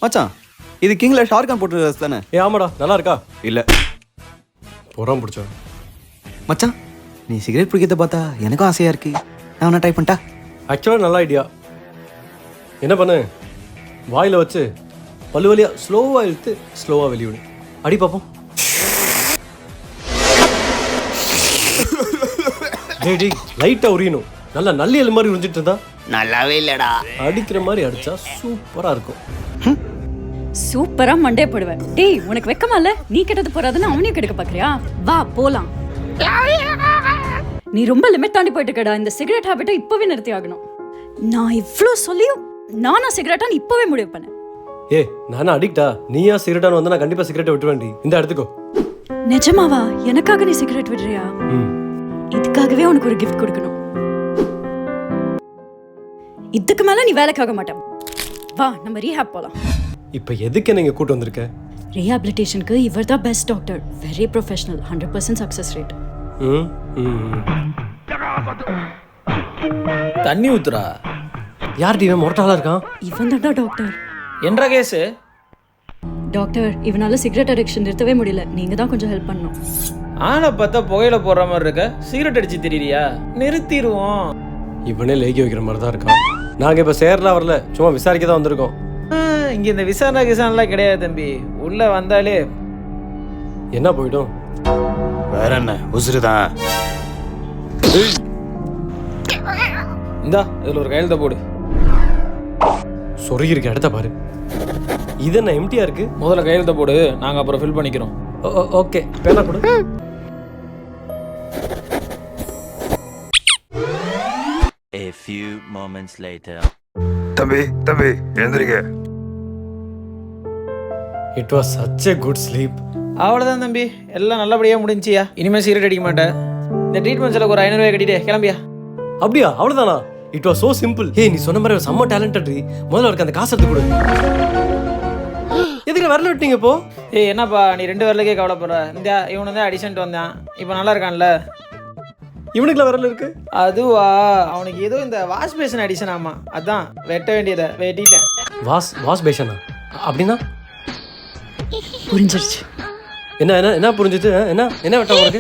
மச்சான் இது கிங்ல ஷார்கான் போட்டு தானே? ஆமாடா, நல்லா இருக்கா? இல்ல புறம் பிடிச்சா மச்சான், நீ சிகரெட் பிடிக்கிறத பார்த்தா எனக்கும் ஆசையா இருக்கு. நான் வேணா ட்ரை பண்ணிட்டா? ஆக்சுவலாக நல்ல ஐடியா. என்ன பண்ணு, வாயில் வச்சு பல்லு வலியாக ஸ்லோவாக இழுத்து ஸ்லோவாக வெளியிடு. அடி பார்ப்போம். டேய் லைட்டாக உரியணும். நல்லா நல்லி எல் மாதிரி உறிஞ்சிட்டு இருந்தா நல்லாவே இல்லடா. அடிக்கிற மாதிரி அடிச்சா சூப்பராக இருக்கும். சூப்பரா மண்டே போடுவேன். டேய் உனக்கு வெக்கமா இல்ல? நீ கெட்டது போறாதுன்னு அவனையும் கெடுக்க பாக்குறியா? வா போலாம். நீ ரொம்ப லிமிட் தாண்டி போயிட்டு இருக்கடா. இந்த சிகரெட் ஹாபிட்டை இப்பவே நிறுத்தி ஆகணும். நான் இவ்ளோ சொல்லியும் நானா சிகரெட்டான்னு இப்பவே முடிவு பண்ணேன். நானா அடிக்டா? நீயா சிகரெட்டான்னு வந்து நான் கண்டிப்பா சிகரெட்டை விட்டு வேண்டி. இந்த எடுத்துக்கோ. நிஜமாவா? எனக்காக நீ சிகரெட் விடுறியா? இதுக்காகவே உனக்கு ஒரு கிஃப்ட் கொடுக்கணும். இதுக்கு மேல நீ வேலைக்காக மாட்டேன். வா நம்ம ரீஹாப் போலாம். இப்போ எதுக்கு நீங்க கூட்டு வந்திருக்க? ரீஹாபிலிட்டேஷனுக்கு இவர் தான் best doctor. Very professional. 100% success rate. தண்ணி ஊத்துறா. யார்டி இவன் மொரட்டாளா இருக்கான்? இவன் தான் டாக்டர். என்ன கேஸ்? டாக்டர் இவனால சிகரெட் அடிக்ஷன் நிறுத்தவே முடியல. நீங்க தான் கொஞ்சம் ஹெல்ப் பண்ணணும். ஆனா பார்த்தா புகையில போடுற மாதிரி இருக்க. சிகரெட் அடிச்சு தெரியறியா? நிறுத்திடுவோம். இவனே லேகி வைக்கிற மாதிரி தான் இருக்கான். நாங்க இப்ப சேர்லாம் வரல, சும்மா விசாரிக்க தான் வந்திருக்கோம். இங்க இந்த விசாரணைலாம் கிடையாது தம்பி. உள்ள வந்தாலே என்ன போயிடும்? வேற என்ன உசுறுதான். இந்தா இதுல ஒரு கையெழுத்த போடு. சொருகி இருக்க இடத்த பாரு. இது என்ன எம்டியா இருக்கு? முதல்ல கையெழுத்த போடு, நாங்க அப்புறம் ஃபில் பண்ணிக்கிறோம். ஓகே, பேனா கொடு. A few moments later. தம்பி எழுந்திருக்க. It was such a good sleep. அவ்வளவுதான் தம்பி, எல்லாம் நல்லபடியா முடிஞ்சியா? இனிமே சிகரெட் அடிக்க மாட்டேன். இந்த ட்ரீட்மெண்ட் செலவு ஒரு 500 ரூபாய் கட்டிட்டு கிளம்பியா? அப்படியா? அவ்வளவுதானா? It was so simple. நீ சொன்ன மாதிரி செம்ம டேலண்டட். முதல்ல அவருக்கு அந்த காசு எடுத்து கொடு. எதுக்கு வரல விட்டீங்க இப்போ? என்னப்பா நீ 2 வரலுக்கே கவலைப்படுற? இந்த இவனு தான் அடிஷன்ட்டு வந்தான். இப்போ நல்லா இருக்கான்ல? இவனுக்குலாம் வரல இருக்கு. அதுவா, அவனுக்கு ஏதோ இந்த வாஷ் பேஷன் அடிஷன். ஆமா, அதான் வெட்ட வேண்டியதை வெட்டிட்டேன். வாஷ் பேஷனா? அப்படின்னா புரிஞ்சிருச்சு. என்ன புரிஞ்சுது? என்ன வெட்ட உனக்கு?